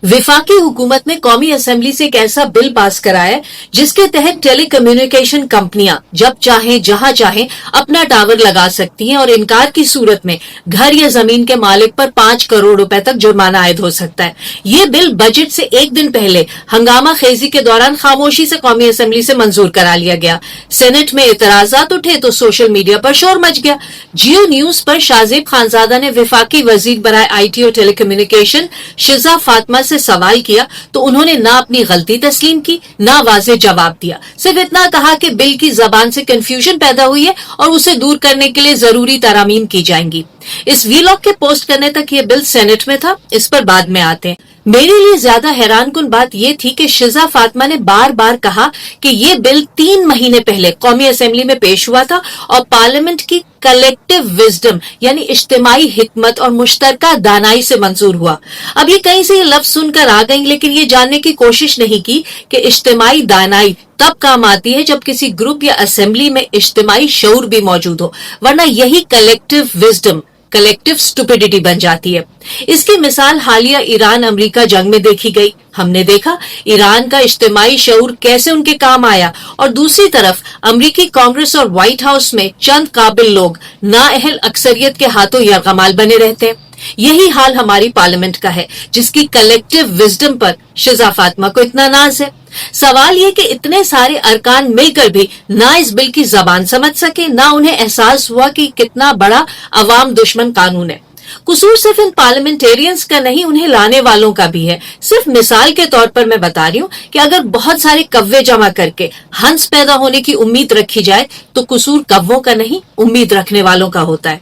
विफाकी हुकूमत ने कौमी असेंबली से एक ऐसा बिल पास कराया है जिसके तहत टेली कम्युनिकेशन कंपनियां जब चाहें जहां चाहें अपना टावर लगा सकती हैं और इनकार की सूरत में घर या जमीन के मालिक पर 5 करोड़ रुपए तक जुर्माना आयद हो सकता है। ये बिल बजट से एक दिन पहले हंगामा खेजी के दौरान खामोशी से कौमी असेंबली से मंजूर करा लिया गया। सेनेट में इतराजात उठे तो सोशल मीडिया पर शोर मच गया। जियो न्यूज पर शाहजेब खानजादा ने विफाकी वजीर बराए आईटी और टेलीकम्युनिकेशन शिजा फातिमा से सवाल किया तो उन्होंने ना अपनी गलती तस्लीम की ना वाज़ेह जवाब दिया। सिर्फ इतना कहा कि बिल की जबान से कंफ्यूजन पैदा हुई है और उसे दूर करने के लिए जरूरी तरामीम की जाएंगी। इस वीलॉग के पोस्ट करने तक ये बिल सेनेट में था, इस पर बाद में आते हैं। मेरे लिए ज्यादा हैरान कुन बात यह थी कि शिजा फातिमा ने बार बार कहा कि ये बिल 3 महीने पहले कौमी असेंबली में पेश हुआ था और पार्लियामेंट की कलेक्टिव विजडम यानी इज्तिमाई हिकमत और मुश्तरका दानाई से मंजूर हुआ। अब ये कहीं से ये लफ्ज सुनकर आ गई, लेकिन ये जानने की कोशिश नहीं की कि इज्तिमाई दानाई तब काम आती है जब किसी ग्रुप या असेंबली में इज्तिमाई शऊर भी मौजूद हो, वरना यही कलेक्टिव विजडम कलेक्टिव स्टुपिडिटी बन जाती है। इसकी मिसाल हालिया ईरान अमेरिका जंग में देखी गई। हमने देखा ईरान का इज्तिमाई शऊर कैसे उनके काम आया और दूसरी तरफ अमेरिकी कांग्रेस और व्हाइट हाउस में चंद काबिल लोग नाअहल अक्सरियत के हाथों यरगमाल बने रहते हैं। यही हाल हमारी पार्लियामेंट का है जिसकी कलेक्टिव विजडम पर शिजा फातिमा को इतना नाज है। सवाल ये कि इतने सारे अरकान मिलकर भी ना इस बिल की जबान समझ सके, ना उन्हें एहसास हुआ कि कितना बड़ा अवाम दुश्मन कानून है। कसूर सिर्फ इन पार्लियामेंटेरियंस का नहीं, उन्हें लाने वालों का भी है। सिर्फ मिसाल के तौर पर मैं बता रही हूँ कि अगर बहुत सारे कव्वे जमा करके हंस पैदा होने की उम्मीद रखी जाए तो कसूर कव्वों का नहीं, उम्मीद रखने वालों का होता है।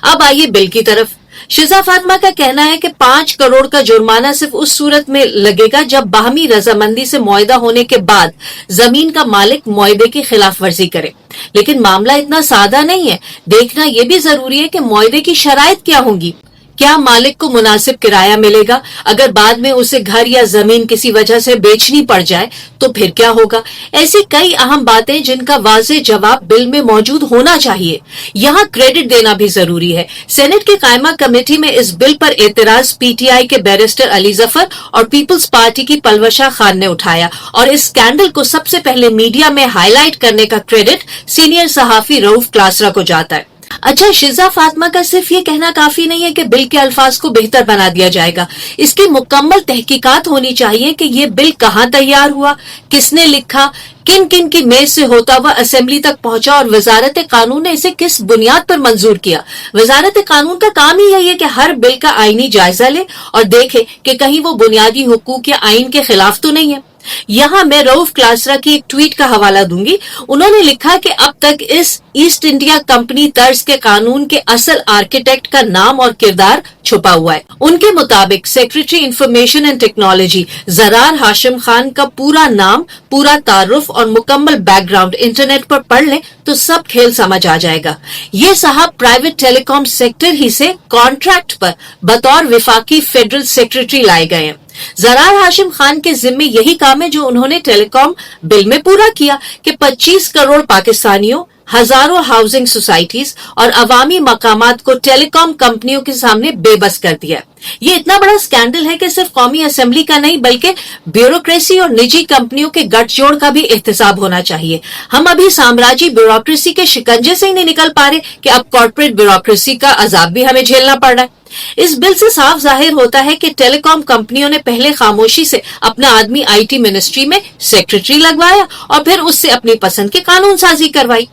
अब आइए बिल की तरफ। शिजा फातिमा का कहना है कि 5 करोड़ का जुर्माना सिर्फ उस सूरत में लगेगा जब बाहमी रजामंदी से मुआहदा होने के बाद जमीन का मालिक मुआहदे की खिलाफ वर्जी करे। लेकिन मामला इतना सादा नहीं है। देखना यह भी जरूरी है कि मुआहदे की शराइत क्या होंगी। क्या मालिक को मुनासिब किराया मिलेगा? अगर बाद में उसे घर या जमीन किसी वजह से बेचनी पड़ जाए तो फिर क्या होगा? ऐसी कई अहम बातें जिनका वाज़ेह जवाब बिल में मौजूद होना चाहिए। यहाँ क्रेडिट देना भी जरूरी है। सेनेट की कायमा कमेटी में इस बिल पर एतराज पीटीआई के बैरिस्टर अली जफर और पीपल्स पार्टी की पलवशा खान ने उठाया और इस स्कैंडल को सबसे पहले मीडिया में हाईलाइट करने का क्रेडिट सीनियर सहाफी रऊफ क्लासरा को जाता है। अच्छा, शिजा फातिमा का सिर्फ ये कहना काफी नहीं है कि बिल के अल्फाज को बेहतर बना दिया जाएगा। इसकी मुकम्मल तहकीकात होनी चाहिए कि ये बिल कहाँ तैयार हुआ, किसने लिखा, किन किन की मेज से होता हुआ असेंबली तक पहुंचा और वजारत कानून ने इसे किस बुनियाद पर मंजूर किया। वजारत कानून का काम ही यही है कि हर बिल का आईनी जायजा ले और देखे कि कहीं वो बुनियादी हुकूक या आइन के खिलाफ तो नहीं है। यहाँ मैं रऊफ क्लासरा की एक ट्वीट का हवाला दूंगी। उन्होंने लिखा कि अब तक इस ईस्ट इंडिया कंपनी तर्ज के कानून के असल आर्किटेक्ट का नाम और किरदार छुपा हुआ है। उनके मुताबिक secretary information and technology Zarar Hashim Khan का पूरा नाम, पूरा तारुफ और मुकम्मल बैकग्राउंड इंटरनेट पर पढ़ लें तो सब खेल समझ आ जाएगा। ये साहब प्राइवेट टेलीकॉम सेक्टर ही से कॉन्ट्रैक्ट पर बतौर विफाकी फेडरल सेक्रेटरी लाए गए हैं। ज़रार हाशिम खान के जिम्मे यही काम है जो उन्होंने टेलीकॉम बिल में पूरा किया कि 25 करोड़ पाकिस्तानियों, हजारों हाउसिंग सोसाइटीज और अवामी मकामात को टेलीकॉम कंपनियों के सामने बेबस कर दिया। ये इतना बड़ा स्कैंडल है कि सिर्फ कौमी असेंबली का नहीं बल्कि ब्यूरोक्रेसी और निजी कंपनियों के गठजोड़ का भी एहतसाब होना चाहिए। हम अभी साम्राज्य ब्यूरोक्रेसी के शिकंजे से ही नहीं निकल पा रहे कि अब कॉर्पोरेट ब्यूरोक्रेसी का अजाब भी हमें झेलना पड़ रहा है। इस बिल से साफ जाहिर होता है कि टेलीकॉम कंपनियों ने पहले खामोशी से अपना आदमी आईटी मिनिस्ट्री में सेक्रेटरी लगवाया और फिर उससे अपनी पसंद की कानून साजी करवाई।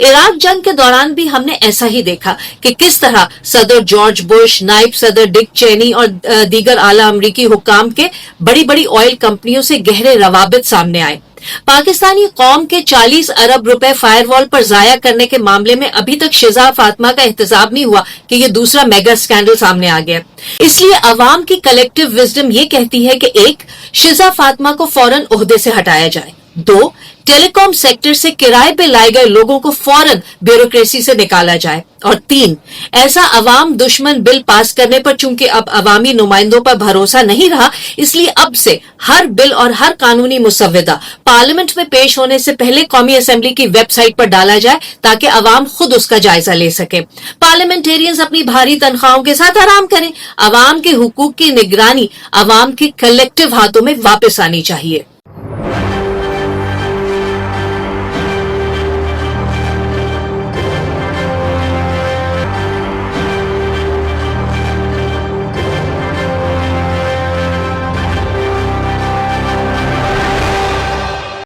इराक जंग के दौरान भी हमने ऐसा ही देखा कि किस तरह सदर जॉर्ज बुश, नायब सदर डिक चेनी और दीगर आला अमरीकी हुक्काम के बड़ी बड़ी ऑयल कंपनियों से गहरे रवाबित सामने आए। पाकिस्तानी कौम के 40 अरब रुपए फायरवॉल पर जाया करने के मामले में अभी तक शिजा फातिमा का एहतसाब नहीं हुआ कि ये दूसरा मेगा स्कैंडल सामने आ गया। इसलिए अवाम की कलेक्टिव विजडम ये कहती है कि 1, शिजा फातिमा को फौरन ओहदे से हटाया जाए, 2, टेली कॉम सेक्टर से किराए पे लाए गए लोगों को फौरन ब्यूरोक्रेसी से निकाला जाए। और 3, ऐसा अवाम दुश्मन बिल पास करने पर चूंकि अब अवामी नुमाइंदों पर भरोसा नहीं रहा, इसलिए अब से हर बिल और हर कानूनी मुसव्वदा पार्लियामेंट में पेश होने से पहले कौमी असेंबली की वेबसाइट पर डाला जाए ताकि अवाम खुद उसका जायजा ले सके। पार्लियामेंटेरियंस अपनी भारी तनख्वाहों के साथ आराम करें। अवाम के हुकूक की निगरानी अवाम के कलेक्टिव हाथों में वापस आनी चाहिए।